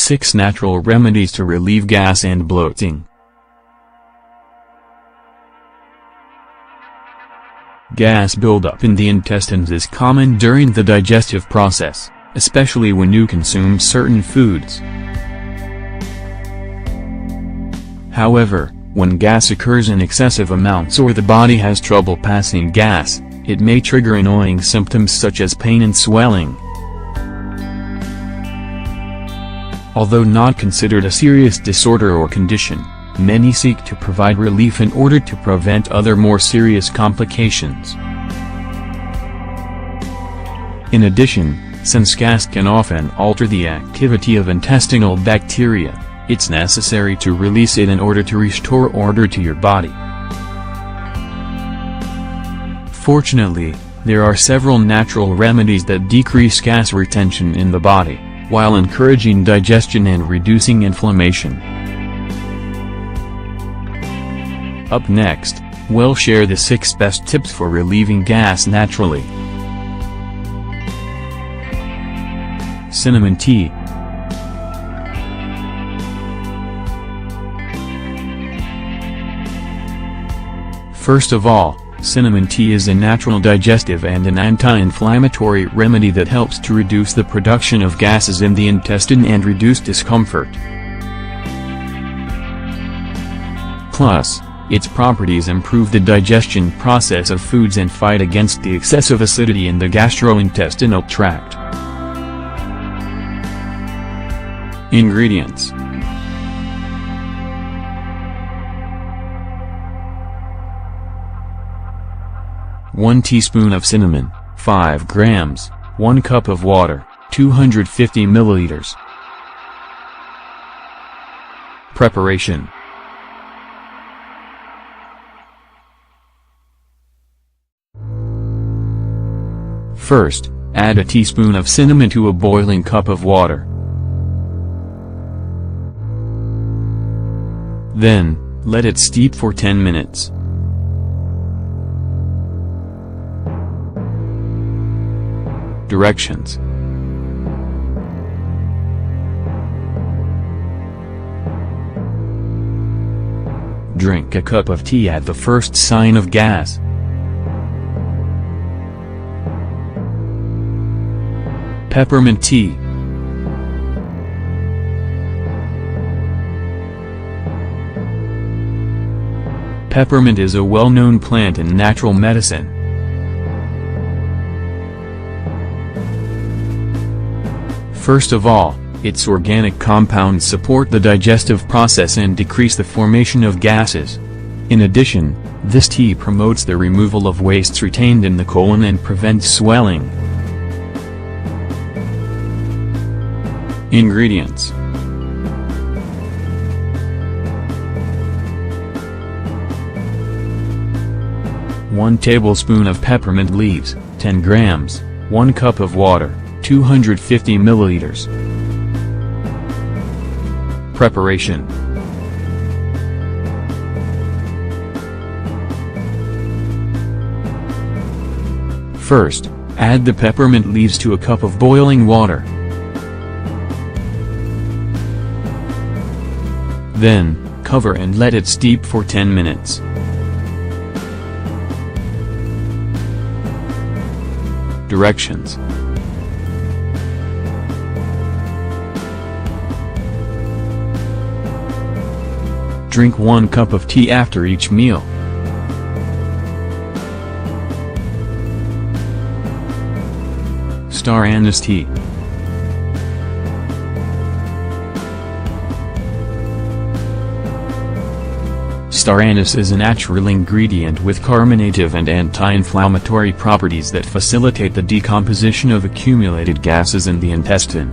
6 Natural Remedies to Relieve Gas and Bloating. Gas buildup in the intestines is common during the digestive process, especially when you consume certain foods. However, when gas occurs in excessive amounts or the body has trouble passing gas, it may trigger annoying symptoms such as pain and swelling. Although not considered a serious disorder or condition, many seek to provide relief in order to prevent other more serious complications. In addition, since gas can often alter the activity of intestinal bacteria, it's necessary to release it in order to restore order to your body. Fortunately, there are several natural remedies that decrease gas retention in the body, while encouraging digestion and reducing inflammation. Up next, we'll share the 6 best tips for relieving gas naturally. Cinnamon tea. First of all, cinnamon tea is a natural digestive and an anti-inflammatory remedy that helps to reduce the production of gases in the intestine and reduce discomfort. Plus, its properties improve the digestion process of foods and fight against the excessive acidity in the gastrointestinal tract. Ingredients: 1 teaspoon of cinnamon, 5 grams, 1 cup of water, 250 milliliters. Preparation. First, add a teaspoon of cinnamon to a boiling cup of water. Then, let it steep for 10 minutes. Directions. Drink a cup of tea at the first sign of gas. Peppermint tea. Peppermint is a well-known plant in natural medicine. First of all, its organic compounds support the digestive process and decrease the formation of gases. In addition, this tea promotes the removal of wastes retained in the colon and prevents swelling. Ingredients. 1 tablespoon of peppermint leaves, 10 grams, 1 cup of water, 250 milliliters. Preparation. First, add the peppermint leaves to a cup of boiling water. Then, cover and let it steep for 10 minutes. Directions. Drink 1 cup of tea after each meal. Star anise tea. Star anise is a natural ingredient with carminative and anti-inflammatory properties that facilitate the decomposition of accumulated gases in the intestine.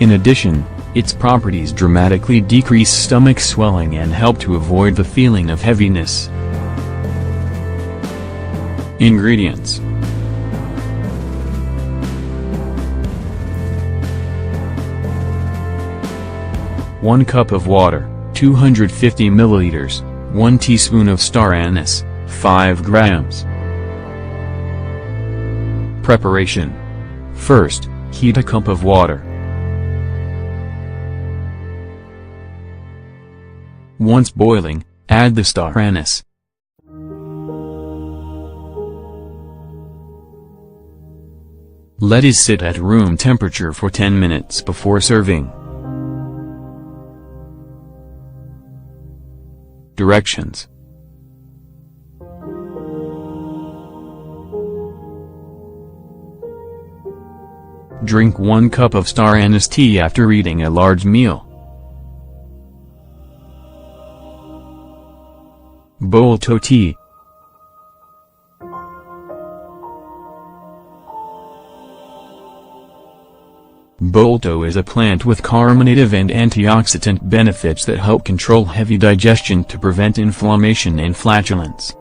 In addition, its properties dramatically decrease stomach swelling and help to avoid the feeling of heaviness. Ingredients. 1 cup of water, 250 milliliters, 1 teaspoon of star anise, 5 grams. Preparation. First, Heat a cup of water. Once boiling, add the star anise. Let it sit at room temperature for 10 minutes before serving. Directions. Drink 1 cup of star anise tea after eating a large meal. Bloating tea. Bloating is a plant with carminative and antioxidant benefits that help control heavy digestion to prevent inflammation and flatulence.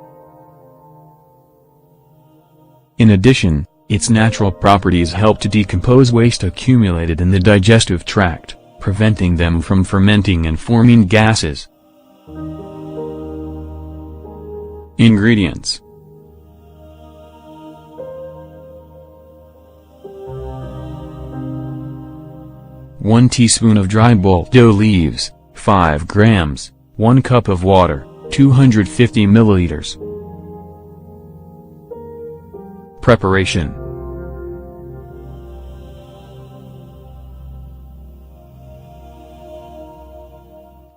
In addition, its natural properties help to decompose waste accumulated in the digestive tract, preventing them from fermenting and forming gases. Ingredients. 1 teaspoon of dry bloating leaves, 5 grams, 1 cup of water, 250 milliliters. Preparation.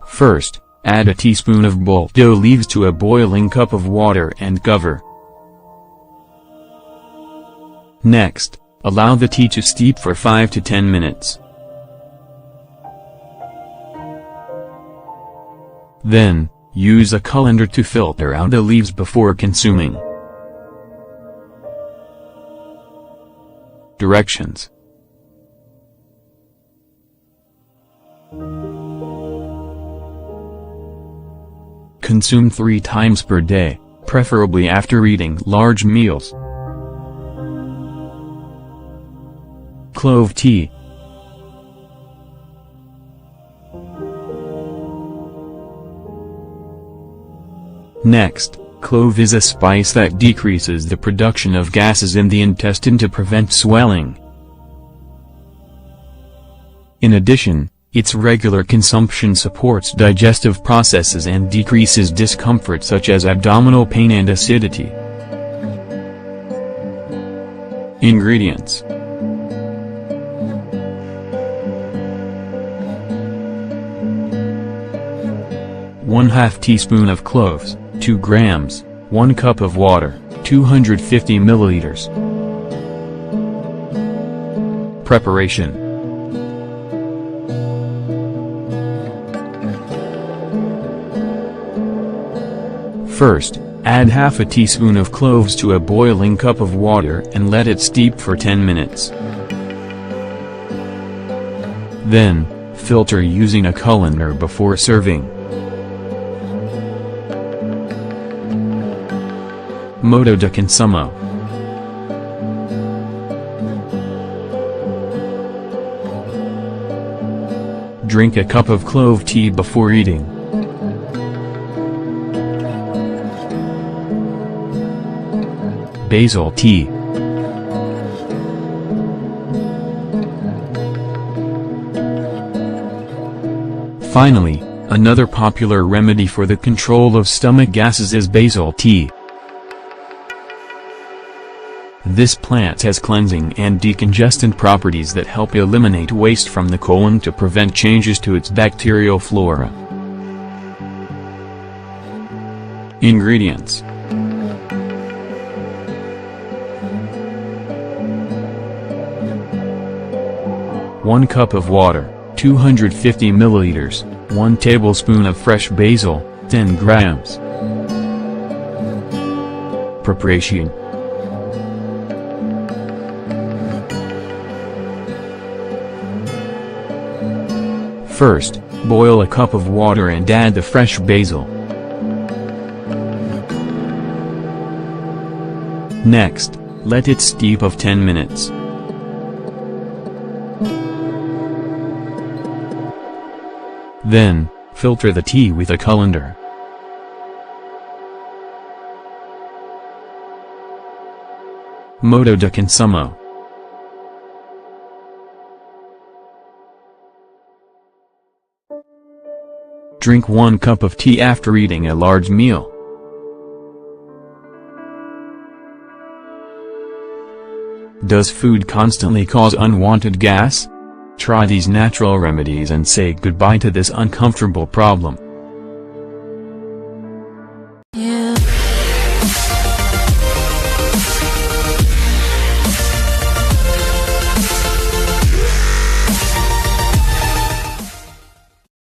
First, add a teaspoon of bloating leaves to a boiling cup of water and cover. Next, allow the tea to steep for 5 to 10 minutes. Then, use a colander to filter out the leaves before consuming. Directions. Consume 3 times per day, preferably after eating large meals. Clove tea. Next, clove is a spice that decreases the production of gases in the intestine to prevent swelling. In addition, its regular consumption supports digestive processes and decreases discomfort such as abdominal pain and acidity. Ingredients. 1/2 teaspoon of cloves, 2 grams, 1 cup of water, 250 milliliters. Preparation. First, add half a teaspoon of cloves to a boiling cup of water and let it steep for 10 minutes. Then, filter using a colander before serving. Modo de consumo. Drink a cup of clove tea before eating. Basil tea. Finally, another popular remedy for the control of stomach gases is basil tea. This plant has cleansing and decongestant properties that help eliminate waste from the colon to prevent changes to its bacterial flora. Ingredients. 1 cup of water, 250 milliliters, 1 tablespoon of fresh basil, 10 grams. Preparation. First, boil a cup of water and add the fresh basil. Next, let it steep of 10 minutes. Then, filter the tea with a colander. Modo de consumo. Drink 1 cup of tea after eating a large meal. Does food constantly cause unwanted gas? Try these natural remedies and say goodbye to this uncomfortable problem.